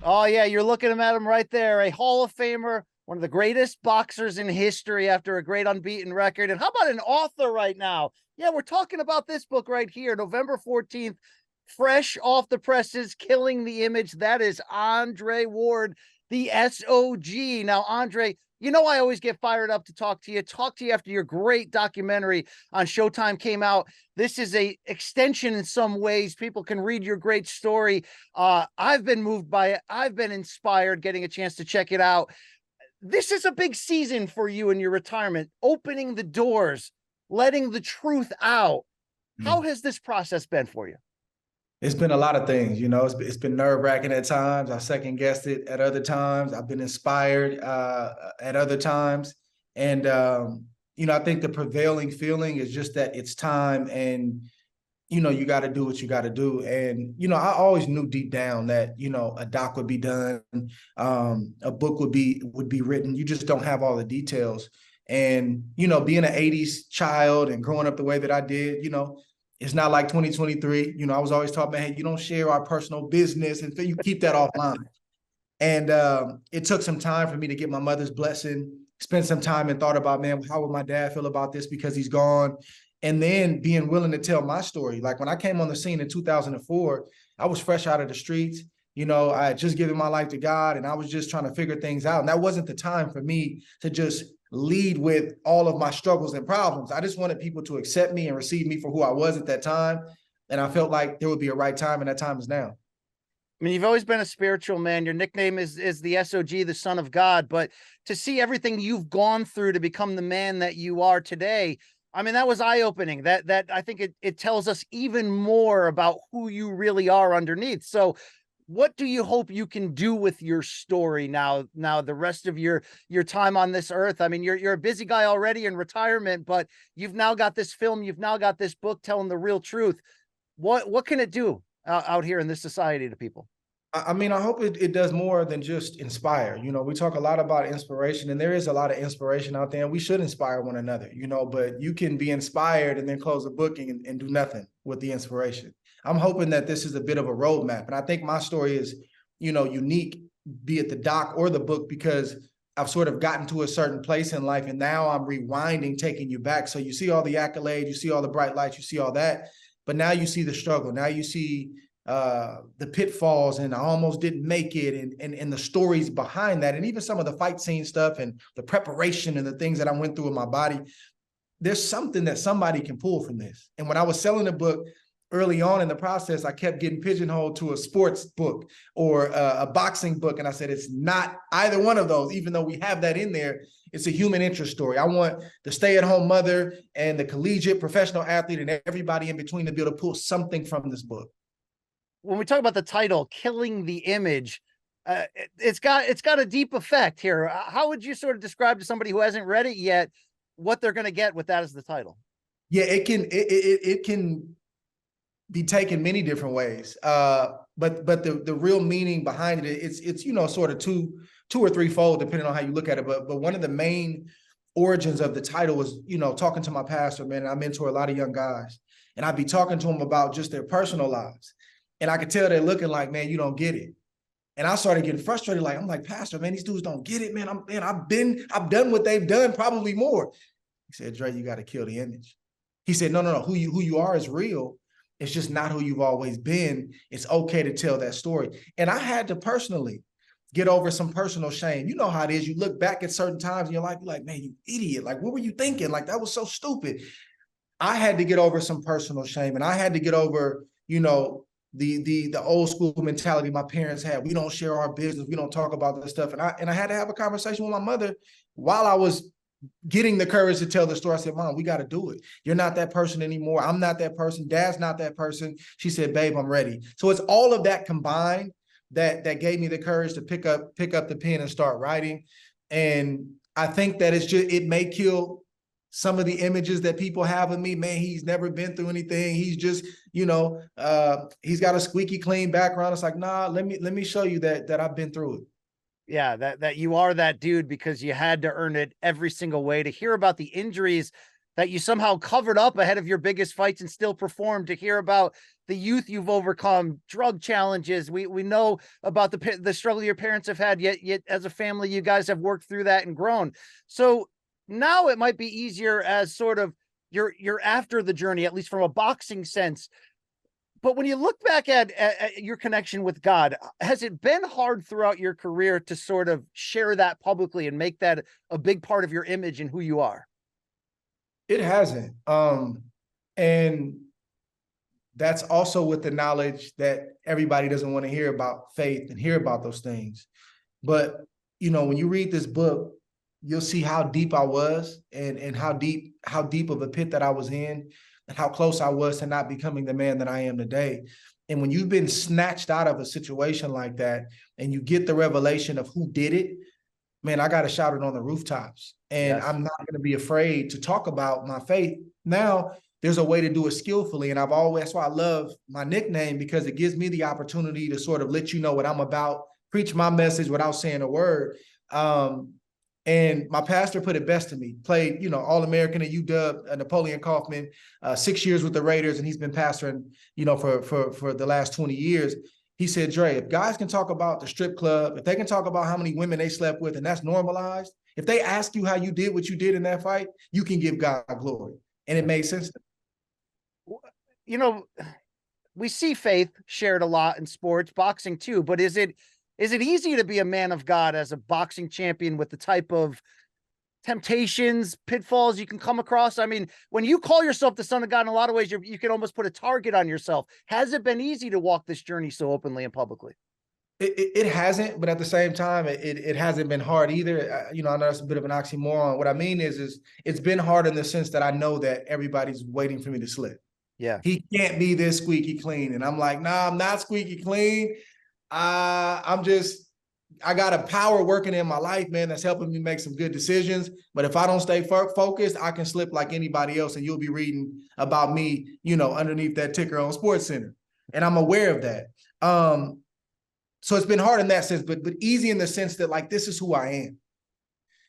Oh, yeah, you're looking at him right there. A Hall of Famer, one of the greatest boxers in history after a great unbeaten record. And how about an author right now? Yeah, we're talking about this book right here, November 14th, fresh off the presses, Killing the Image. That is Andre Ward, the SOG. Now, Andre, you know, I always get fired up to talk to you after your great documentary on Showtime came out. This is a extension in some ways. People can read your great story. I've been moved by it. I've been inspired getting a chance to check it out. This is a big season for you in your retirement, opening the doors, letting the truth out. How has this process been for you? It's been a lot of things, it's been nerve-wracking at times. I second guessed it at other times. I've been inspired at other times. And, I think the prevailing feeling is just that it's time and, you got to do what you got to do. And, I always knew deep down that, a doc would be done, a book would be written. You just don't have all the details. And, being an 80s child and growing up the way that I did, it's not like 2023. I was always taught, man, hey, you don't share our personal business and you keep that offline. And it took some time for me to get my mother's blessing, spend some time and thought about, man, how would my dad feel about this because he's gone? And then being willing to tell my story. Like when I came on the scene in 2004, I was fresh out of the streets. I had just given my life to God and I was just trying to figure things out. And that wasn't the time for me to just lead with all of my struggles and problems. I just wanted people to accept me and receive me for who I was at that time. And I felt like there would be a right time, and that time is now. I mean, you've always been a spiritual man. Your nickname is the SOG, the Son of God. But to see everything you've gone through to become the man that you are today, I mean, that was eye-opening. That I think it tells us even more about who you really are underneath. So what do you hope you can do with your story now the rest of your time on this earth? I mean, you're a busy guy already in retirement, but you've now got this film, you've now got this book telling the real truth. What can it do out here in this society to people? I mean, I hope it does more than just inspire. We talk a lot about inspiration, and there is a lot of inspiration out there, and we should inspire one another, but you can be inspired and then close a book and do nothing with the inspiration. I'm hoping that this is a bit of a roadmap. And I think my story is, unique, be it the doc or the book, because I've sort of gotten to a certain place in life and now I'm rewinding, taking you back. So you see all the accolades, you see all the bright lights, you see all that, but now you see the struggle. Now you see the pitfalls and I almost didn't make it and the stories behind that. And even some of the fight scene stuff and the preparation and the things that I went through in my body. There's something that somebody can pull from this. And when I was selling the book, early on in the process, I kept getting pigeonholed to a sports book or a boxing book. And I said, it's not either one of those, even though we have that in there. It's a human interest story. I want the stay-at-home mother and the collegiate professional athlete and everybody in between to be able to pull something from this book. When we talk about the title, Killing the Image, it's got a deep effect here. How would you sort of describe to somebody who hasn't read it yet what they're going to get with that as the title? Yeah, it can be taken many different ways. But the real meaning behind it, it's sort of two or threefold, depending on how you look at it. But one of the main origins of the title was, talking to my pastor, man. I mentor a lot of young guys, and I'd be talking to them about just their personal lives. And I could tell they're looking like, man, you don't get it. And I started getting frustrated. Like, I'm like, Pastor, man, these dudes don't get it, man. I've done what they've done, probably more. He said, Dre, you got to kill the image. He said, no. Who you are is real. It's just not who you've always been. It's okay to tell that story. And I had to personally get over some personal shame. You know how it is. You look back at certain times and you're like, man, you idiot. Like, what were you thinking? Like, that was so stupid. I had to get over some personal shame, and I had to get over, the old school mentality my parents had. We don't share our business. We don't talk about this stuff. And I had to have a conversation with my mother while I was getting the courage to tell the story. I said, Mom, we got to do it. You're not that person anymore. I'm not that person. Dad's not that person. She said, babe, I'm ready. So it's all of that combined that gave me the courage to pick up the pen and start writing. And I think that it may kill some of the images that people have of me. Man, he's never been through anything. He's just, he's got a squeaky clean background. It's like, nah, let me show you that I've been through it. Yeah, that you are that dude because you had to earn it every single way. To hear about the injuries that you somehow covered up ahead of your biggest fights and still performed, to hear about the youth you've overcome, drug challenges. We know about the struggle your parents have had, yet as a family, you guys have worked through that and grown. So now it might be easier as sort of you're after the journey, at least from a boxing sense. But when you look back at your connection with God, has it been hard throughout your career to sort of share that publicly and make that a big part of your image and who you are? It hasn't. And that's also with the knowledge that everybody doesn't want to hear about faith and hear about those things. But, you know, when you read this book, you'll see how deep I was and how deep of a pit that I was in, and how close I was to not becoming the man that I am today. And when you've been snatched out of a situation like that and you get the revelation of who did it, man, I got to shout it on the rooftops. And I'm not going to be afraid to talk about my faith. Now, there's a way to do it skillfully. And that's why I love my nickname, because it gives me the opportunity to sort of let you know what I'm about, preach my message without saying a word. And my pastor put it best to me. Played, you know, All-American at UW, Napoleon Kaufman, 6 years with the Raiders, and he's been pastoring, you know, for the last 20 years. He said, Dre, if guys can talk about the strip club, if they can talk about how many women they slept with, and that's normalized, if they ask you how you did what you did in that fight, you can give God glory. And it made sense to me. You know, we see faith shared a lot in sports, boxing too, but is it easy to be a man of God as a boxing champion with the type of temptations, pitfalls you can come across? I mean, when you call yourself the son of God, in a lot of ways, you can almost put a target on yourself. Has it been easy to walk this journey so openly and publicly? It hasn't, but at the same time, it hasn't been hard either. You know, I know that's a bit of an oxymoron. What I mean is it's been hard in the sense that I know that everybody's waiting for me to slip. Yeah. He can't be this squeaky clean. And I'm like, nah, I'm not squeaky clean. I got a power working in my life, man, that's helping me make some good decisions. But if I don't stay focused, I can slip like anybody else, and you'll be reading about me, you know, underneath that ticker on SportsCenter. And I'm aware of that. So it's been hard in that sense, but easy in the sense that, like, this is who I am.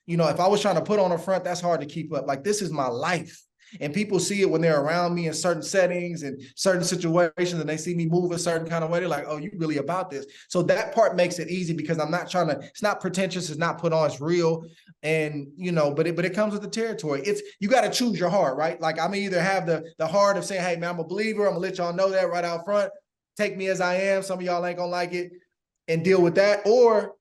You know, if I was trying to put on a front, that's hard to keep up. Like, this is my life. And people see it when they're around me in certain settings and certain situations, and they see me move a certain kind of way. They're like, oh, you really about this. So that part makes it easy, because I'm not trying to, it's not pretentious, it's not put on, it's real. And, you know, but it comes with the territory. You got to choose your heart, right? Like, I'm either have the heart of saying, hey, man, I'm a believer. I'm gonna let y'all know that right out front. Take me as I am. Some of y'all ain't gonna like it, and deal with that. Or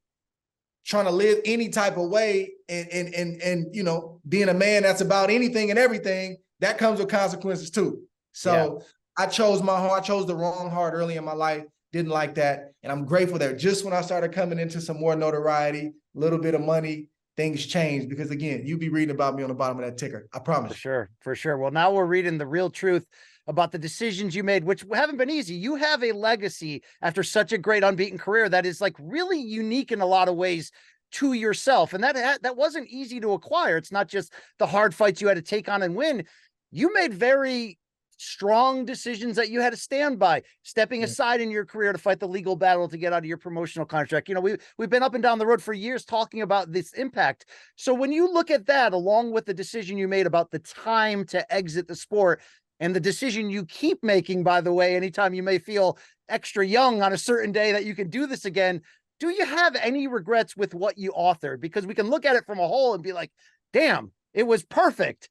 trying to live any type of way and you know, being a man that's about anything and everything, that comes with consequences too. So I chose my heart. I chose the wrong heart early in my life. Didn't like that. And I'm grateful that just when I started coming into some more notoriety, a little bit of money, things changed. Because again, you be reading about me on the bottom of that ticker. I promise. For sure. Well, now we're reading the real truth about the decisions you made, which haven't been easy. You have a legacy after such a great unbeaten career that is, like, really unique in a lot of ways to yourself. And that wasn't easy to acquire. It's not just the hard fights you had to take on and win. You made very strong decisions that you had to stand by, stepping aside in your career to fight the legal battle to get out of your promotional contract. You know, we've been up and down the road for years talking about this impact. So when you look at that, along with the decision you made about the time to exit the sport, and the decision you keep making, by the way, anytime you may feel extra young on a certain day that you can do this again, do you have any regrets with what you authored? Because we can look at it from a whole and be like, damn, it was perfect.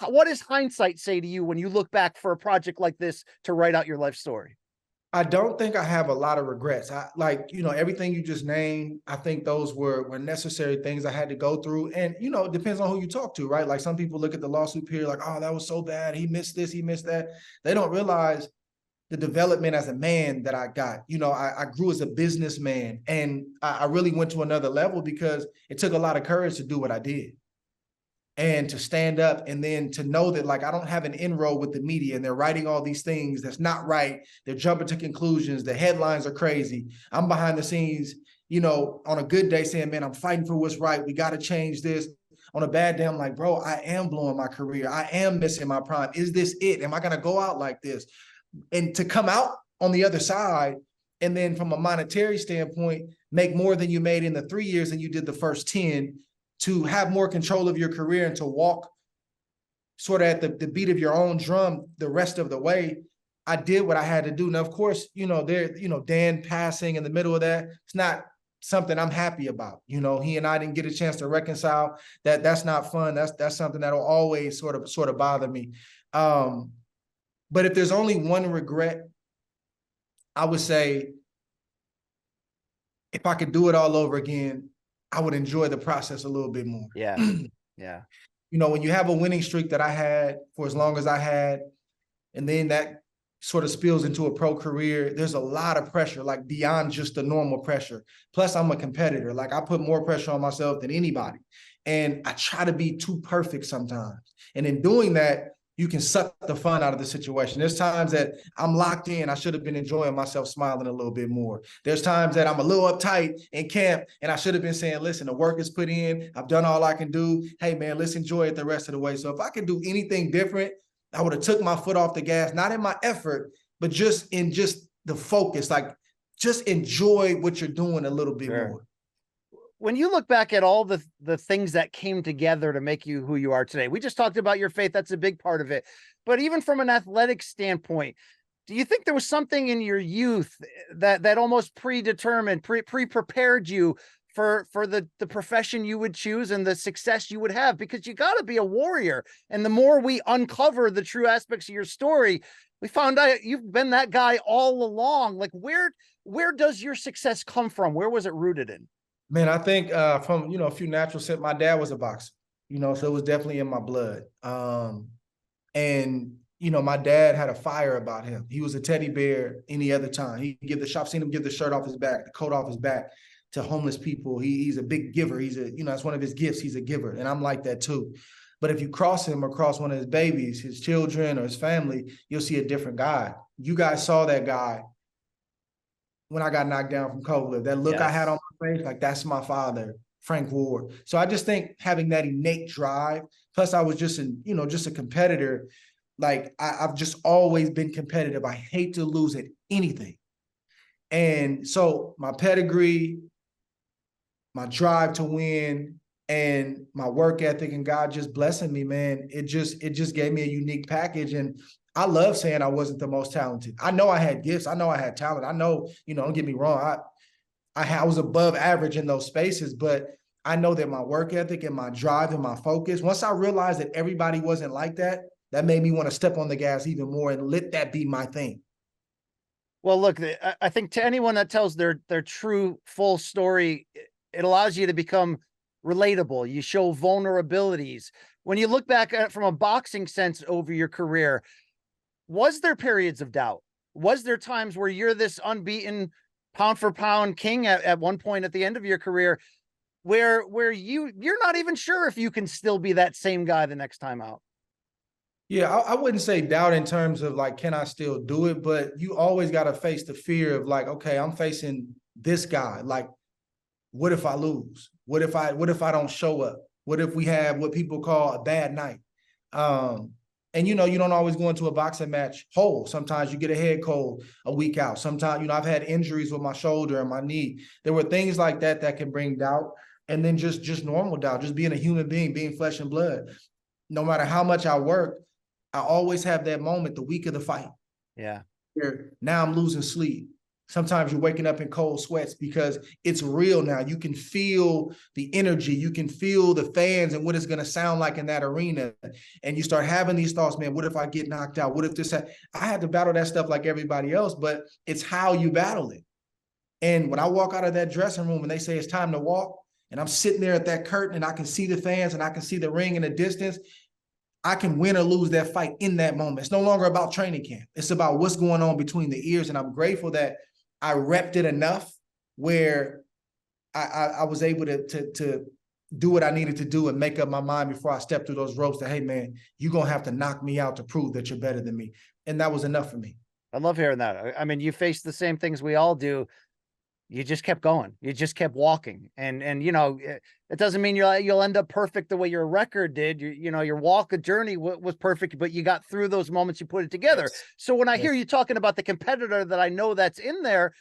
What does hindsight say to you when you look back for a project like this to write out your life story? I don't think I have a lot of regrets. You know, everything you just named, I think those were necessary things I had to go through. And, you know, it depends on who you talk to, right? Like, some people look at the lawsuit period like, oh, that was so bad. He missed this, he missed that. They don't realize the development as a man that I got. You know, I grew as a businessman, and I really went to another level because it took a lot of courage to do what I did. And to stand up, and then to know that, like, I don't have an inroad with the media, and they're writing all these things that's not right. They're jumping to conclusions. The headlines are crazy. I'm behind the scenes, you know, on a good day saying, man, I'm fighting for what's right. We got to change this. On a bad day, I'm like, bro, I am blowing my career. I am missing my prime. Is this it? Am I going to go out like this? And to come out on the other side, and then from a monetary standpoint, make more than you made in the 3 years than you did the first 10, to have more control of your career, and to walk sort of at the beat of your own drum the rest of the way. I did what I had to do. Now, of course, Dan passing in the middle of that, it's not something I'm happy about. He and I didn't get a chance to reconcile. That's not fun. That's something that'll always sort of bother me. But if there's only one regret, I would say if I could do it all over again, I would enjoy the process a little bit more. Yeah. Yeah. When you have a winning streak that I had for as long as I had, and then that sort of spills into a pro career, there's a lot of pressure, like beyond just the normal pressure. Plus, I'm a competitor. Like, I put more pressure on myself than anybody. And I try to be too perfect sometimes. And in doing that, you can suck the fun out of the situation. There's times that I'm locked in. I should have been enjoying myself, smiling a little bit more. There's times that I'm a little uptight in camp, and I should have been saying, listen, the work is put in. I've done all I can do. Hey, man, let's enjoy it the rest of the way. So if I could do anything different, I would have took my foot off the gas, not in my effort, but just in the focus. Like, just enjoy what you're doing a little bit more. When you look back at all the things that came together to make you who you are today, we just talked about your faith. That's a big part of it. But even from an athletic standpoint, do you think there was something in your youth that almost predetermined, pre-prepared you for the profession you would choose and the success you would have? Because you got to be a warrior. And the more we uncover the true aspects of your story, we found out you've been that guy all along. Like, where does your success come from? Where was it rooted in? Man, I think from, a few natural set, my dad was a boxer, so it was definitely in my blood. And my dad had a fire about him. He was a teddy bear any other time. He'd give the shop, seen him give the shirt off his back, the coat off his back to homeless people. He's a big giver. That's one of his gifts. He's a giver. And I'm like that too. But if you cross him or cross one of his babies, his children or his family, you'll see a different guy. You guys saw that guy when I got knocked down from Kovalev. That look I had on my face, like, that's my father, Frank Ward. So I just think having that innate drive, plus I was just a competitor. Like, I've just always been competitive. I hate to lose at anything. And so my pedigree, my drive to win, and my work ethic, and God just blessing me, man, it just gave me a unique package. And I love saying I wasn't the most talented. I know I had gifts. I know I had talent. I know, don't get me wrong. I was above average in those spaces, but I know that my work ethic and my drive and my focus, once I realized that everybody wasn't like that, that made me want to step on the gas even more and let that be my thing. Well, look, I think to anyone that tells their true full story, it allows you to become relatable. You show vulnerabilities. When you look back at it from a boxing sense over your career, was there periods of doubt? Was there times where you're this unbeaten pound for pound king at one point at the end of your career where you're not even sure if you can still be that same guy the next time out? Yeah, I wouldn't say doubt in terms of like, can I still do it? But you always got to face the fear of like, okay, I'm facing this guy. Like, what if I lose? What if I don't show up? What if we have what people call a bad night? And you don't always go into a boxing match whole. Sometimes you get a head cold a week out. Sometimes, I've had injuries with my shoulder and my knee. There were things like that can bring doubt. And then just normal doubt, just being a human being, being flesh and blood. No matter how much I work, I always have that moment the week of the fight. Yeah. Where now I'm losing sleep. Sometimes you're waking up in cold sweats because it's real now. You can feel the energy. You can feel the fans and what it's going to sound like in that arena. And you start having these thoughts, man, what if I get knocked out? What if this? I had to battle that stuff like everybody else, but it's how you battle it. And when I walk out of that dressing room and they say it's time to walk, and I'm sitting there at that curtain and I can see the fans and I can see the ring in the distance, I can win or lose that fight in that moment. It's no longer about training camp. It's about what's going on between the ears. And I'm grateful that I repped it enough where I was able to do what I needed to do and make up my mind before I stepped through those ropes that, hey, man, you're going to have to knock me out to prove that you're better than me. And that was enough for me. I love hearing that. I mean, you face the same things we all do. You just kept going. You just kept walking. And it doesn't mean you'll end up perfect the way your record did. Your walk, journey was perfect, but you got through those moments, you put it together. Yes. So when I hear you talking about the competitor that I know that's in there,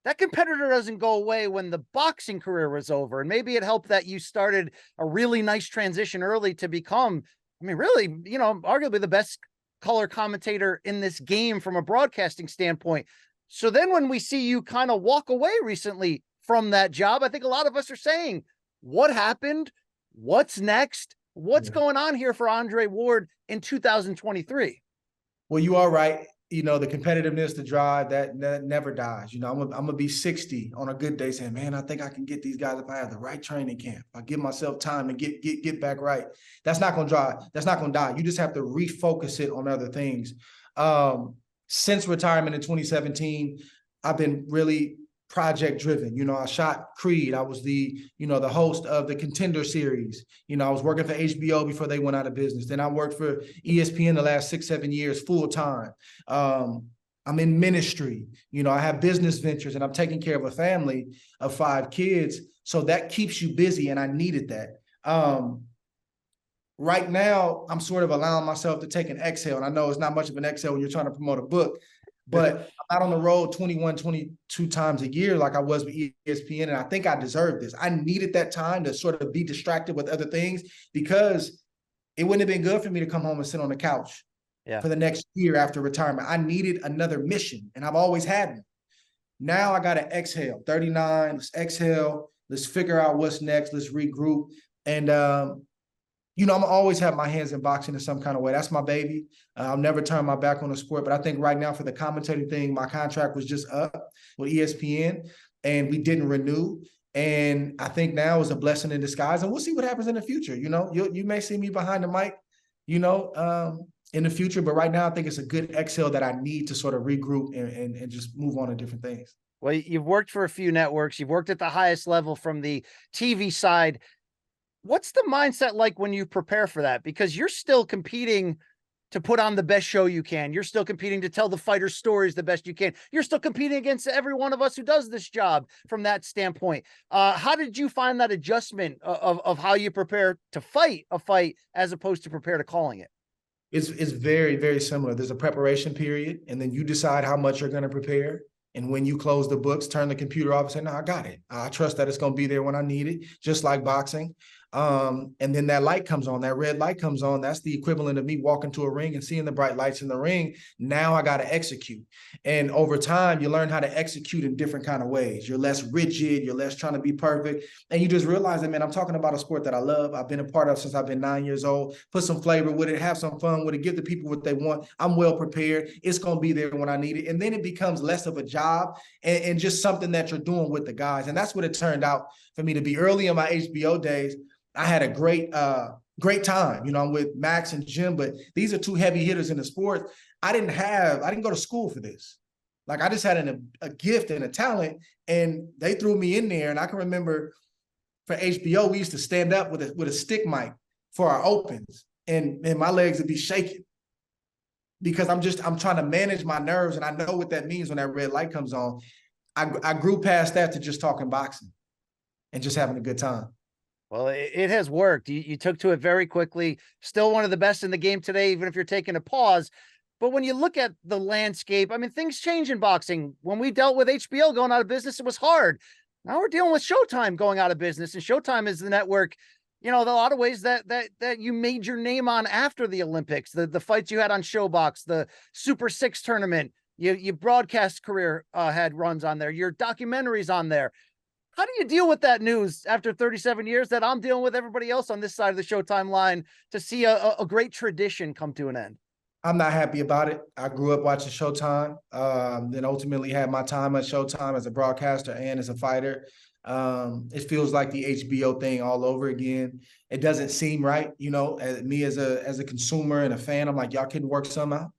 that competitor doesn't go away when the boxing career was over. And maybe it helped that you started a really nice transition early to become I mean, really, arguably the best color commentator in this game from a broadcasting standpoint. So then when we see you kind of walk away recently from that job, I think a lot of us are saying, what happened? What's next? What's going on here for Andre Ward in 2023? Well, you are right. The competitiveness, the drive, that never dies. I'm gonna be 60 on a good day saying, man, I think I can get these guys if I have the right training camp. If I give myself time to get back right. That's not gonna drive. That's not gonna die. You just have to refocus it on other things. Since retirement in 2017, I've been really project driven. I shot Creed. I was the host of the Contender series. I was working for HBO before they went out of business. Then I worked for ESPN the last 6-7 years full time. I'm in ministry. I have business ventures, and I'm taking care of a family of 5 kids. So that keeps you busy, and I needed that. Right now, I'm sort of allowing myself to take an exhale. And I know it's not much of an exhale when you're trying to promote a book, but I'm out on the road 21, 22 times a year like I was with ESPN, and I think I deserve this. I needed that time to sort of be distracted with other things, because it wouldn't have been good for me to come home and sit on the couch for the next year after retirement. I needed another mission, and I've always had one. Now I got to exhale. 39, let's exhale. Let's figure out what's next. Let's regroup. And, I'm always have my hands in boxing in some kind of way. That's my baby. I'll never turn my back on the sport. But I think right now for the commentating thing, my contract was just up with ESPN, and we didn't renew. And I think now is a blessing in disguise. And we'll see what happens in the future. You may see me behind the mic, in the future. But right now, I think it's a good exhale that I need to sort of regroup and just move on to different things. Well, you've worked for a few networks. You've worked at the highest level from the TV side. What's the mindset like when you prepare for that? Because you're still competing to put on the best show you can. You're still competing to tell the fighters' stories the best you can. You're still competing against every one of us who does this job from that standpoint. How did you find that adjustment of how you prepare to fight a fight as opposed to prepare to calling it? It's very, very similar. There's a preparation period, and then you decide how much you're going to prepare. And when you close the books, turn the computer off and say, no, I got it. I trust that it's going to be there when I need it, just like boxing. And then that light comes on, that red light comes on. That's the equivalent of me walking to a ring and seeing the bright lights in the ring. Now I got to execute. And over time, you learn how to execute in different kind of ways. You're less rigid. You're less trying to be perfect. And you just realize that, man, I'm talking about a sport that I love. I've been a part of since I've been 9 years old. Put some flavor with it, have some fun with it, give the people what they want. I'm well prepared. It's going to be there when I need it. And then it becomes less of a job and just something that you're doing with the guys. And that's what it turned out for me to be. Early in my HBO days, I had a great time. I'm with Max and Jim, but these are 2 heavy hitters in the sport. I didn't go to school for this. Like, I just had a gift and a talent, and they threw me in there. And I can remember for HBO, we used to stand up with a stick mic for our opens, and my legs would be shaking because I'm trying to manage my nerves, and I know what that means when that red light comes on. I grew past that to just talking boxing and just having a good time. Well, it has worked. You took to it very quickly. Still one of the best in the game today, even if you're taking a pause. But when you look at the landscape, I mean, things change in boxing. When we dealt with HBO going out of business, it was hard. Now we're dealing with Showtime going out of business, and Showtime is the network, a lot of ways that you made your name on after the Olympics, the fights you had on Showbox, the Super 6 tournament, your broadcast career had runs on there, your documentaries on there. How do you deal with that news after 37 years that I'm dealing with everybody else on this side of the Showtime line to see a great tradition come to an end? I'm not happy about it. I grew up watching Showtime, then ultimately had my time at Showtime as a broadcaster and as a fighter. It feels like the HBO thing all over again. It doesn't seem right, me as a consumer and a fan. I'm like, y'all couldn't work some out.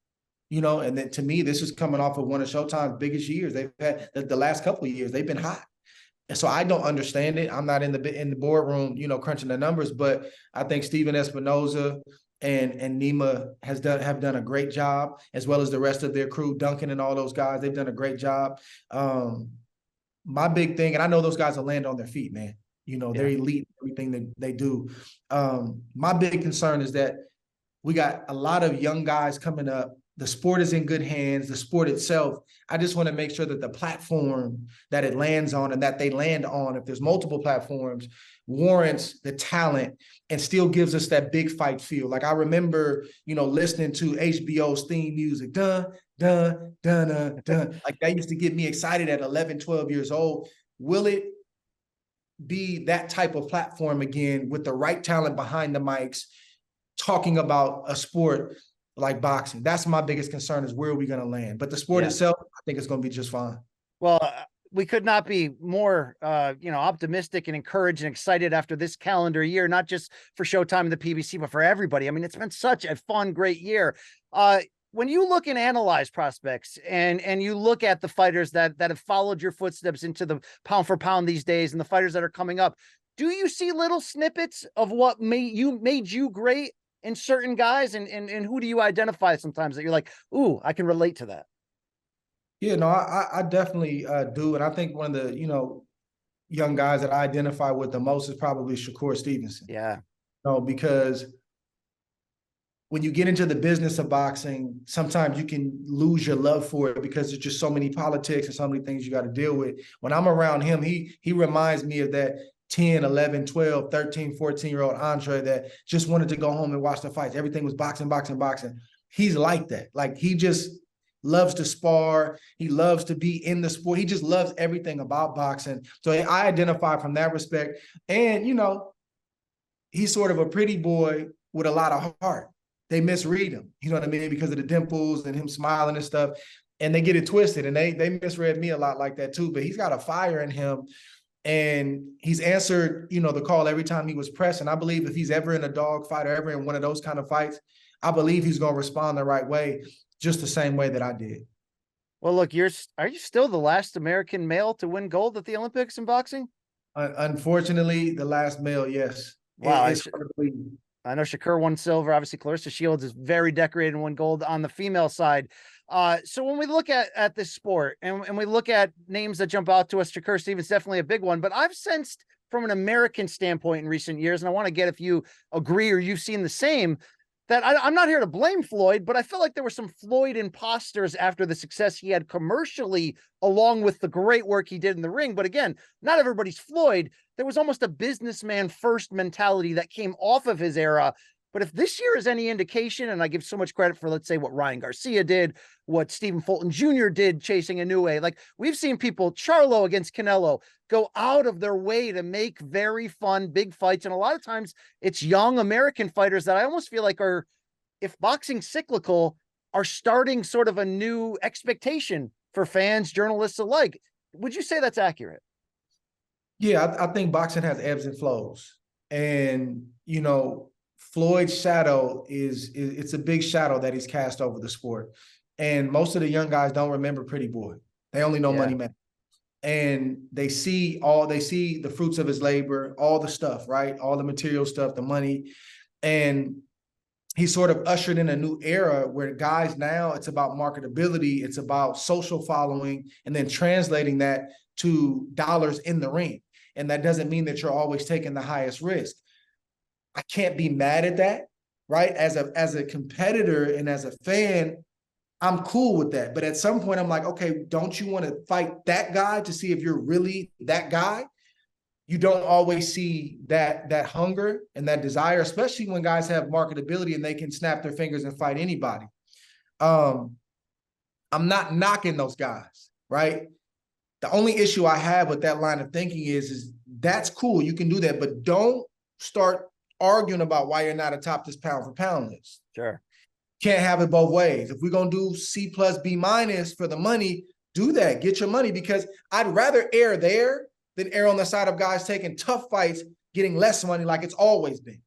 And then to me, this is coming off of one of Showtime's biggest years. They've had the last couple of years, they've been hot. And so I don't understand it. I'm not in the boardroom, crunching the numbers, but I think Steven Espinoza and Nima have done a great job, as well as the rest of their crew, Duncan and all those guys. They've done a great job. My big thing, and I know those guys will land on their feet, man. They're elite in everything that they do. My big concern is that we got a lot of young guys coming up The sport is in good hands. The sport itself, I just want to make sure that the platform that it lands on and that they land on, if there's multiple platforms, warrants the talent and still gives us that big fight feel. Like I remember, listening to HBO's theme music, dun, dun, dun, dun, dun. Like that used to get me excited at 11, 12 years old. Will it be that type of platform again with the right talent behind the mics, talking about a sport like boxing? That's my biggest concern, is where are we going to land? But the sport itself, I think it's going to be just fine. Well, we could not be more, optimistic and encouraged and excited after this calendar year, not just for Showtime and the PBC, but for everybody. I mean, it's been such a fun, great year. When you look and analyze prospects and you look at the fighters that have followed your footsteps into the pound for pound these days and the fighters that are coming up, do you see little snippets of what made you great in certain guys? And who do you identify sometimes that you're like, ooh, I can relate to that? Yeah, no, I definitely do. And I think one of the, young guys that I identify with the most is probably Shakur Stevenson. Yeah. Because when you get into the business of boxing, sometimes you can lose your love for it because there's just so many politics and so many things you got to deal with. When I'm around him, he reminds me of that 10, 11, 12, 13, 14-year-old Andre that just wanted to go home and watch the fights. Everything was boxing, boxing, boxing. He's like that. Like he just loves to spar. He loves to be in the sport. He just loves everything about boxing. So I identify from that respect. And, he's sort of a pretty boy with a lot of heart. They misread him, you know what I mean? Because of the dimples and him smiling and stuff. And they get it twisted. And they misread me a lot like that too. But he's got a fire in him. And he's answered, the call every time he was pressed. And I believe if he's ever in a dog fight or ever in one of those kind of fights, I believe he's going to respond the right way, just the same way that I did. Well, look, are you still the last American male to win gold at the Olympics in boxing? Unfortunately, the last male, yes. Wow. I know Shakur won silver. Obviously, Clarissa Shields is very decorated and won gold on the female side. So when we look at this sport and we look at names that jump out to us, Shakur Stevens definitely a big one. But I've sensed from an American standpoint in recent years, and I want to get if you agree or you've seen the same, that I'm not here to blame Floyd, but I feel like there were some Floyd imposters after the success he had commercially, along with the great work he did in the ring. But again, not everybody's Floyd. There was almost a businessman first mentality that came off of his era. But if this year is any indication, and I give so much credit for, let's say, what Ryan Garcia did, what Stephen Fulton Jr. did chasing Inoue, like we've seen people, Charlo against Canelo, go out of their way to make very fun, big fights. And a lot of times it's young American fighters that I almost feel like are, if boxing's cyclical, are starting sort of a new expectation for fans, journalists alike. Would you say that's accurate? Yeah, I think boxing has ebbs and flows. And, Floyd's shadow it's a big shadow that he's cast over the sport. And most of the young guys don't remember Pretty Boy. They only know Money Man. And they see the fruits of his labor, all the stuff, right? All the material stuff, the money. And he's sort of ushered in a new era where guys now, it's about marketability, it's about social following, and then translating that to dollars in the ring. And that doesn't mean that you're always taking the highest risk. I can't be mad at that, right? As a competitor and as a fan, I'm cool with that. But at some point I'm like, okay, don't you want to fight that guy to see if you're really that guy? You don't always see that hunger and that desire, especially when guys have marketability and they can snap their fingers and fight anybody. I'm not knocking those guys, right? The only issue I have with that line of thinking is that's cool. You can do that, but don't start arguing about why you're not atop this pound for pound list. Sure. Can't have it both ways. If we're going to do C plus B minus for the money, do that. Get your money, because I'd rather err there than err on the side of guys taking tough fights, getting less money like it's always been.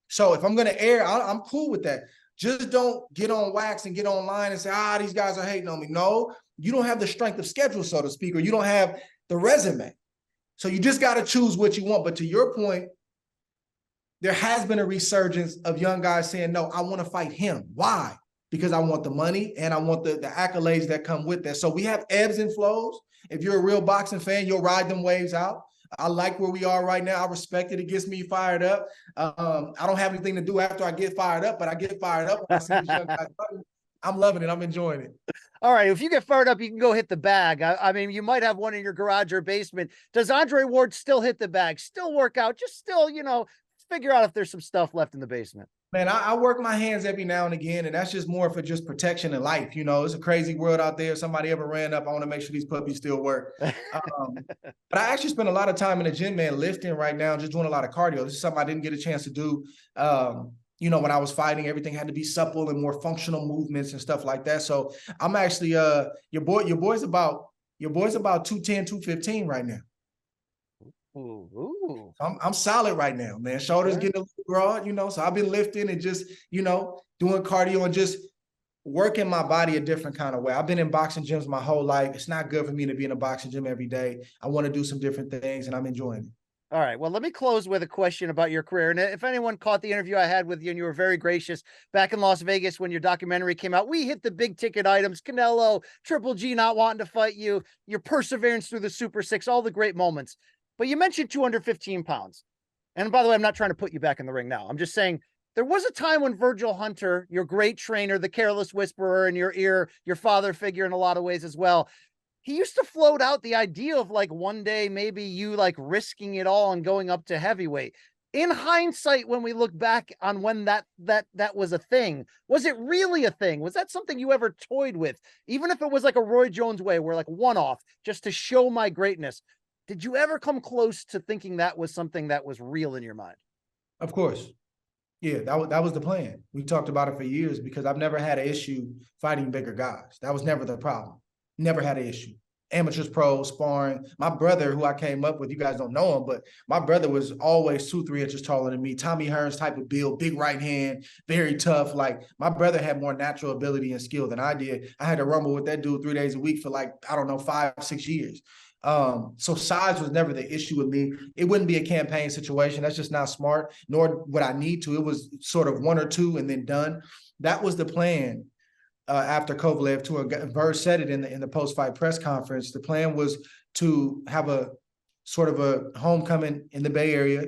So if I'm going to err, I'm cool with that. Just don't get on wax and get online and say, these guys are hating on me. No, you don't have the strength of schedule, so to speak, or you don't have the resume. So you just got to choose what you want. But to your point, there has been a resurgence of young guys saying, no, I want to fight him. Why? Because I want the money and I want the accolades that come with that. So we have ebbs and flows. If you're a real boxing fan, you'll ride them waves out. I like where we are right now. I respect it. It gets me fired up. I don't have anything to do after I get fired up, but I get fired up when I see these young guys fighting. I'm loving it. I'm enjoying it. All right. If you get fired up, you can go hit the bag. I mean, you might have one in your garage or basement. Does Andre Ward still hit the bag, still work out, just still, figure out if there's some stuff left in the basement? Man, I work my hands every now and again, and that's just more for just protection in life. It's a crazy world out there. If somebody ever ran up, I want to make sure these puppies still work. But I actually spend a lot of time in the gym, man, lifting right now, just doing a lot of cardio. This is something I didn't get a chance to do. When I was fighting, everything had to be supple and more functional movements and stuff like that. So I'm actually your boy's about 210, 215 right now. Ooh. I'm solid right now, man. Shoulders getting a little broad, so I've been lifting and just, doing cardio and just working my body a different kind of way. I've been in boxing gyms my whole life. It's not good for me to be in a boxing gym every day. I want to do some different things, and I'm enjoying it. All right. Well, let me close with a question about your career. And if anyone caught the interview I had with you, and you were very gracious back in Las Vegas when your documentary came out, we hit the big ticket items: Canelo, Triple G not wanting to fight you, your perseverance through the Super Six, all the great moments. But you mentioned 215 pounds. And by the way, I'm not trying to put you back in the ring now. I'm just saying there was a time when Virgil Hunter, your great trainer, the careless whisperer in your ear, your father figure in a lot of ways as well, he used to float out the idea of like one day maybe you like risking it all and going up to heavyweight. In hindsight, when we look back on when that was a thing, was it really a thing? Was that something you ever toyed with? Even if it was like a Roy Jones way, where like one off just to show my greatness. Did you ever come close to thinking that was something that was real in your mind? Of course. Yeah, that was the plan. We talked about it for years because I've never had an issue fighting bigger guys. That was never the problem. Never had an issue. Amateurs, pros, sparring. My brother, who I came up with, you guys don't know him, but my brother was always 2-3 inches taller than me. Tommy Hearns type of build, big right hand, very tough. Like, my brother had more natural ability and skill than I did. I had to rumble with that dude 3 days a week for 5-6 years. So size was never the issue with me. It wouldn't be a campaign situation. That's just not smart, nor would I need to. It was sort of 1 or 2 and then done. That was the plan. After Kovalev tour, Bird said it in the post-fight press conference. The plan was to have a sort of a homecoming in the Bay Area,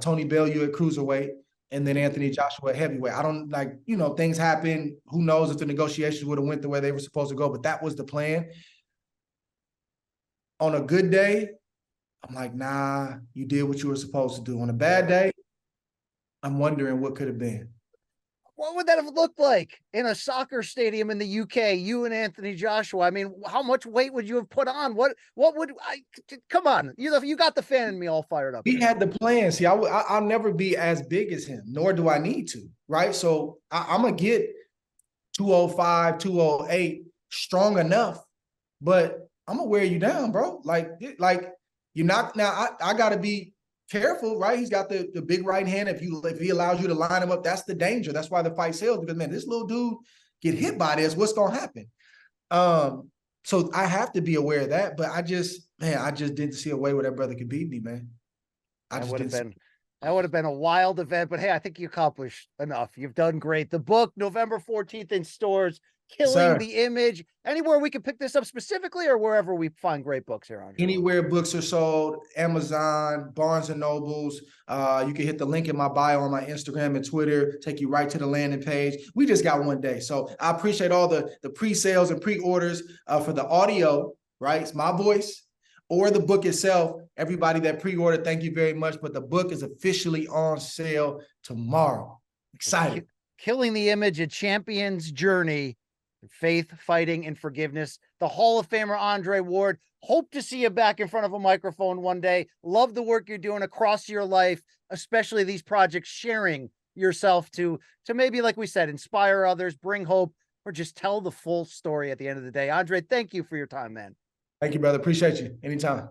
Tony Bellew at cruiserweight, and then Anthony Joshua at heavyweight. I don't things happen. Who knows if the negotiations would have went the way they were supposed to go, but that was the plan. On a good day, I'm like, nah, you did what you were supposed to do. On a bad day, I'm wondering what could have been. What would that have looked like in a soccer stadium in the UK, you and Anthony Joshua? I mean, how much weight would you have put on? What would come on? You got the fan in me all fired up. We had the plan. See, I'll never be as big as him, nor do I need to, right? So I'm going to get 205, 208 strong enough, but I'm going to wear you down, bro. Like you're not, now I got to be careful, right? He's got the big right hand. If he allows you to line him up, that's the danger. That's why the fight sells, because man, this little dude get hit by this, what's gonna happen? So I have to be aware of that. But I just didn't see a way where that brother could beat me, man. That would have been a wild event. But hey, I think you accomplished enough. You've done great. The book, November 14th in stores. Killing the Image. Anywhere we can pick this up specifically, or wherever we find great books here on anywhere books are sold, Amazon, Barnes and Nobles. You can hit the link in my bio on my Instagram and Twitter, take you right to the landing page. We just got one day. So I appreciate all the pre-sales and pre-orders for the audio, right? It's my voice, or the book itself. Everybody that pre-ordered, thank you very much. But the book is officially on sale tomorrow. Excited. Killing the Image, a champion's journey. Faith, fighting, and forgiveness. The Hall of Famer Andre Ward. Hope to see you back in front of a microphone one day. Love the work you're doing across your life, especially these projects, sharing yourself to maybe, like we said, inspire others, bring hope, or just tell the full story at the end of the day. Andre, thank you for your time, man. Thank you, brother. Appreciate you. Anytime.